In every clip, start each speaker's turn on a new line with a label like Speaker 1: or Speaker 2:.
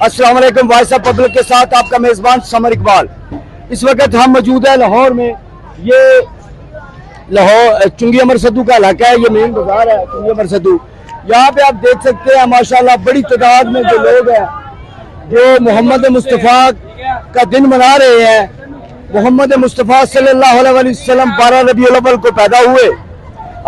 Speaker 1: अस्सलाम वालेकुम। Voice of public के साथ आपका मेज़बान समर इकबाल। इस वक्त हम मौजूद है लाहौर में। ये लाहौर चुंगी अमर सद्दू का इलाका है, ये मेन बाजार है चुंगी अमर सद्दू। यहाँ पे आप देख सकते हैं माशाल्लाह बड़ी तादाद में जो लोग हैं जो मोहम्मद मुस्तफ़ा का दिन मना रहे हैं। मोहम्मद मुस्तफ़ा सल्लल्लाहु अलैहि वसल्लम 12 रबीउल अव्वल को पैदा हुए,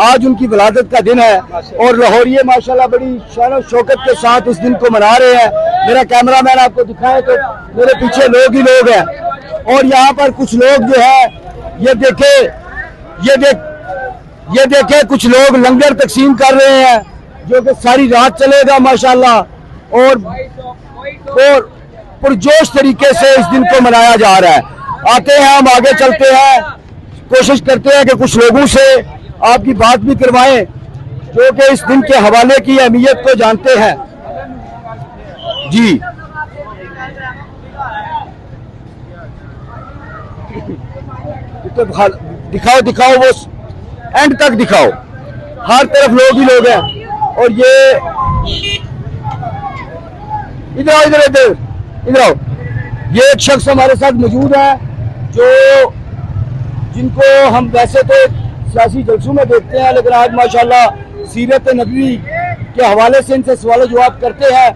Speaker 1: आज उनकी विलादत का दिन है और लाहौरिये माशाल्लाह बड़ी शान और शौकत के साथ इस दिन को मना रहे हैं। मेरा कैमरामैन आपको दिखाए तो मेरे पीछे लोग ही लोग हैं और यहाँ पर कुछ लोग जो है ये देखे कुछ लोग लंगर तकसीम कर रहे हैं जो कि सारी रात चलेगा माशाल्लाह और पुरजोश तरीके से इस दिन को मनाया जा रहा है। आते हैं हम आगे चलते हैं, कोशिश करते हैं कि कुछ लोगों से आपकी बात भी करवाएं जो कि इस दिन के हवाले की अहमियत को जानते हैं। जी तो दिखाओ वो एंड तक दिखाओ, हर तरफ लोग ही लोग हैं। और ये इधर आओ, ये एक शख्स हमारे साथ मौजूद है जो जिनको हम वैसे तो सियासी जलसों में देखते हैं, लेकिन आज माशाल्लाह सीरत नबवी के हवाले से इनसे सवाल जवाब करते हैं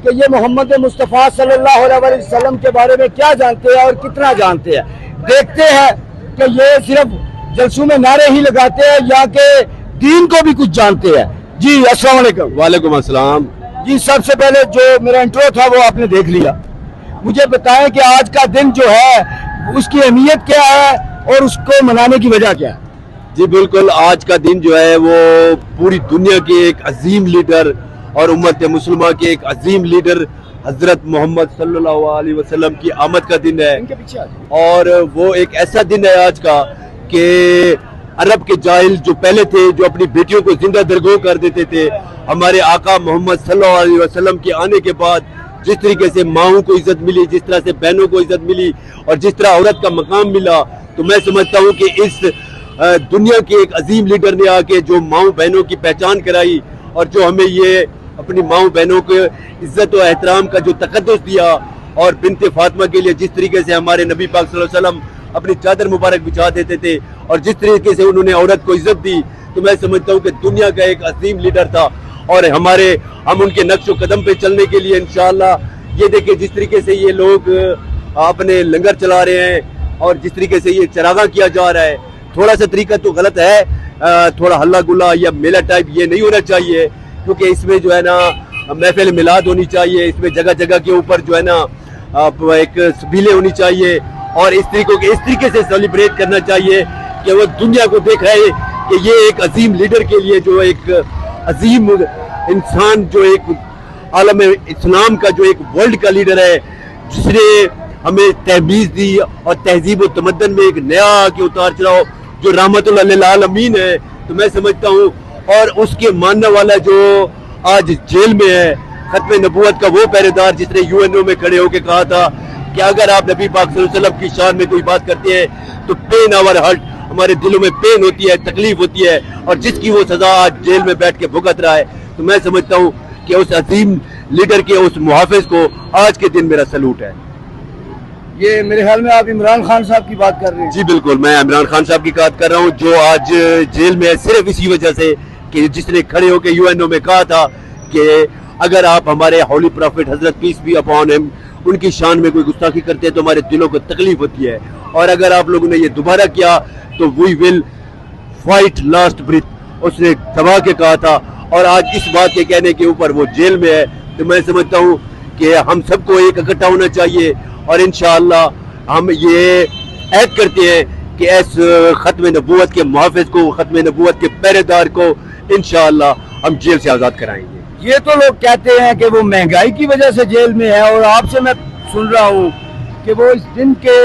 Speaker 1: कि ये मोहम्मद मुस्तफ़ा सल्लल्लाहु अलैहि वसल्लम के बारे में क्या जानते हैं और कितना जानते हैं। देखते हैं कि ये सिर्फ जलसों में नारे ही लगाते हैं या कि दीन को भी कुछ जानते हैं। जी अस्सलाम वालेकुम।
Speaker 2: वालेकुम अस्सलाम।
Speaker 1: जी सबसे पहले जो मेरा इंट्रो था वो आपने देख लिया, मुझे बताएं कि आज का दिन जो है उसकी अहमियत क्या है और उसको मनाने की वजह क्या है।
Speaker 2: जी बिल्कुल, आज का दिन जो है वो पूरी दुनिया के एक अजीम लीडर और उम्मत मुसलमान के एक अजीम लीडर हजरत मोहम्मद सल्लल्लाहु अलैहि वसल्लम की आमद का दिन है। और वो एक ऐसा दिन है आज का कि अरब के जाहिल जो पहले थे, जो अपनी बेटियों को जिंदा दरगोह कर देते थे, हमारे आका मोहम्मद सल्लल्लाहु अलैहि वसल्लम के आने के बाद जिस तरीके से माओं को इज्जत मिली, जिस तरह से बहनों को इज्जत मिली और जिस तरह औरत का मकाम मिला, तो मैं समझता हूँ कि इस दुनिया के एक अजीम लीडर ने आके जो माओं बहनों की पहचान कराई और जो हमें ये अपनी माओं बहनों को इज्जत और एहतराम का जो तकद्दुस दिया और बिनते फातिमा के लिए जिस तरीके से हमारे नबी पाक सल्लल्लाहु अलैहि वसल्लम अपनी चादर मुबारक बिछा देते थे और जिस तरीके से उन्होंने औरत को इज्जत दी, तो मैं समझता हूँ कि दुनिया का एक अजीम लीडर था। और हम उनके नक्शो कदम पे चलने के लिए इंशाअल्लाह ये देखिए जिस तरीके से ये लोग अपने लंगर चला रहे हैं और जिस तरीके से ये चरागा किया जा रहा है, थोड़ा सा तरीका तो गलत है, थोड़ा हल्ला गुल्ला या मेला टाइप ये नहीं होना चाहिए, क्योंकि इसमें जो है ना महफिल मिलाद होनी चाहिए, इसमें जगह जगह के ऊपर जो है ना एक सबीलें होनी चाहिए और इस तरीके से सेलिब्रेट करना चाहिए कि वो दुनिया को दिखाए कि ये एक अजीम लीडर के लिए जो एक अजीम इंसान, जो एक आलम इस्लाम का जो एक वर्ल्ड का लीडर है, जिसने हमें तहमीज़ दी और तहजीब और तमद्दन में एक नया के उतार चढ़ाव जो रहमतुल लिल आलमीन है, तो मैं समझता हूँ। और उसके मानने वाला जो आज जेल में है, खत्म नबूवत का वो पहरेदार जिसने यूएनओ में खड़े होकर कहा था कि अगर आप नबी पाक सल्लल्लाहु अलैहि वसल्लम की शान में कोई बात करते हैं तो पेन आवर हर्ट, हमारे दिलों में पेन होती है, तकलीफ होती है, और जिसकी वो सजा आज जेल में बैठ के भुगत रहा है, तो मैं समझता हूँ कि उस अजीम लीडर के उस मुहाफिज को आज के दिन मेरा सलूट है।
Speaker 1: ये मेरे ख्याल में आप इमरान खान साहब की बात कर रहे हैं।
Speaker 2: जी बिल्कुल, मैं इमरान खान साहब की बात कर रहा हूँ जो आज जेल में है सिर्फ इसी वजह से कि जिसने खड़े होकर यूएनओ में कहा था कि अगर आप हमारे होली प्रॉफिट हजरत पीस बी अपॉन हिम उनकी शान में कोई गुस्ताखी करते हैं तो हमारे दिलों को तकलीफ होती है, और अगर आप लोगों ने ये दोबारा किया तो we will fight last breath, उसने दबा के कहा था। और आज इस बात के कहने के ऊपर वो जेल में है, तो मैं समझता हूँ कि हम सबको एक इकट्ठा होना चाहिए और इंशाअल्लाह हम ये ऐद करते हैं कि इस खत्म नबूवत के मुहाफिज को, खत्म नबूवत के पहरेदार को इंशाअल्लाह हम जेल से आज़ाद कराएंगे।
Speaker 1: ये तो लोग कहते हैं कि वो महंगाई की वजह से जेल में है, और आपसे मैं सुन रहा हूँ कि वो इस दिन के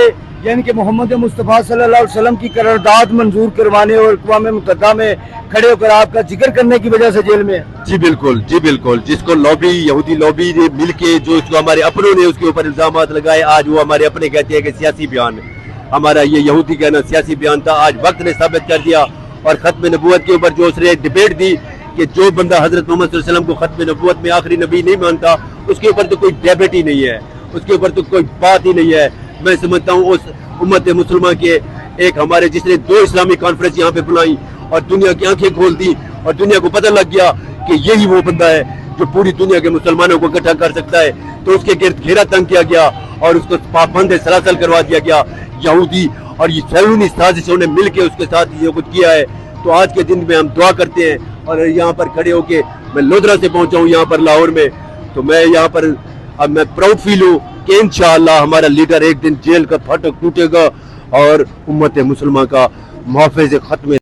Speaker 1: यानी कि मोहम्मद मुस्तफ़ा सल्लल्लाहु अलैहि वसल्लम की करारदाद मंजूर करवाने और अक़वाम मुत्तहिदा में खड़े होकर आपका जिक्र करने की वजह से जेल में है।
Speaker 2: जी बिल्कुल, जिसको लॉबी यहूदी लॉबी ने मिलके जो इसको हमारे अपनों ने उसके ऊपर इल्जामात लगाए, आज वो हमारे अपने कहते हैं कि सियासी बयान है, हमारा ये यहूदी कहना सियासी बयान था, आज वक्त ने साबित कर दिया। और खत्म नबूवत के ऊपर जो उसने डिबेट दी کہ جو بندہ حضرت محمد صلی اللہ علیہ وسلم کو ختم نبوت میں آخری نبی نہیں مانتا اس کے اوپر تو کوئی ڈیبیٹ ہی نہیں ہے, اس کے اوپر تو کوئی بات ہی نہیں ہے. میں سمجھتا ہوں اس امت مسلمہ کے ایک ہمارے جس نے 2 اسلامی کانفرنس یہاں پہ بلائی اور دنیا کی آنکھیں کھول دی اور دنیا کو پتہ لگ گیا کہ یہی وہ بندہ ہے جو پوری دنیا کے مسلمانوں کو اکٹھا کر سکتا ہے, تو اس کے گرد گھیرا تنگ کیا گیا اور اس کو پابند سلاسل کروا دیا گیا. یہودی اور یہ بیرونی سازشوں نے مل کے اس کے ساتھ یہ کچھ کیا ہے. تو آج کے دن میں ہم دعا کرتے ہیں اور یہاں پر کھڑے ہو کے میں لودھرا سے پہنچا ہوں یہاں پر لاہور میں, تو میں یہاں پر اب میں پراؤڈ فیل ہوں کہ انشاءاللہ ہمارا لیڈر ایک دن جیل کا پھاٹک ٹوٹے گا اور امت مسلمہ کا محافظ ختم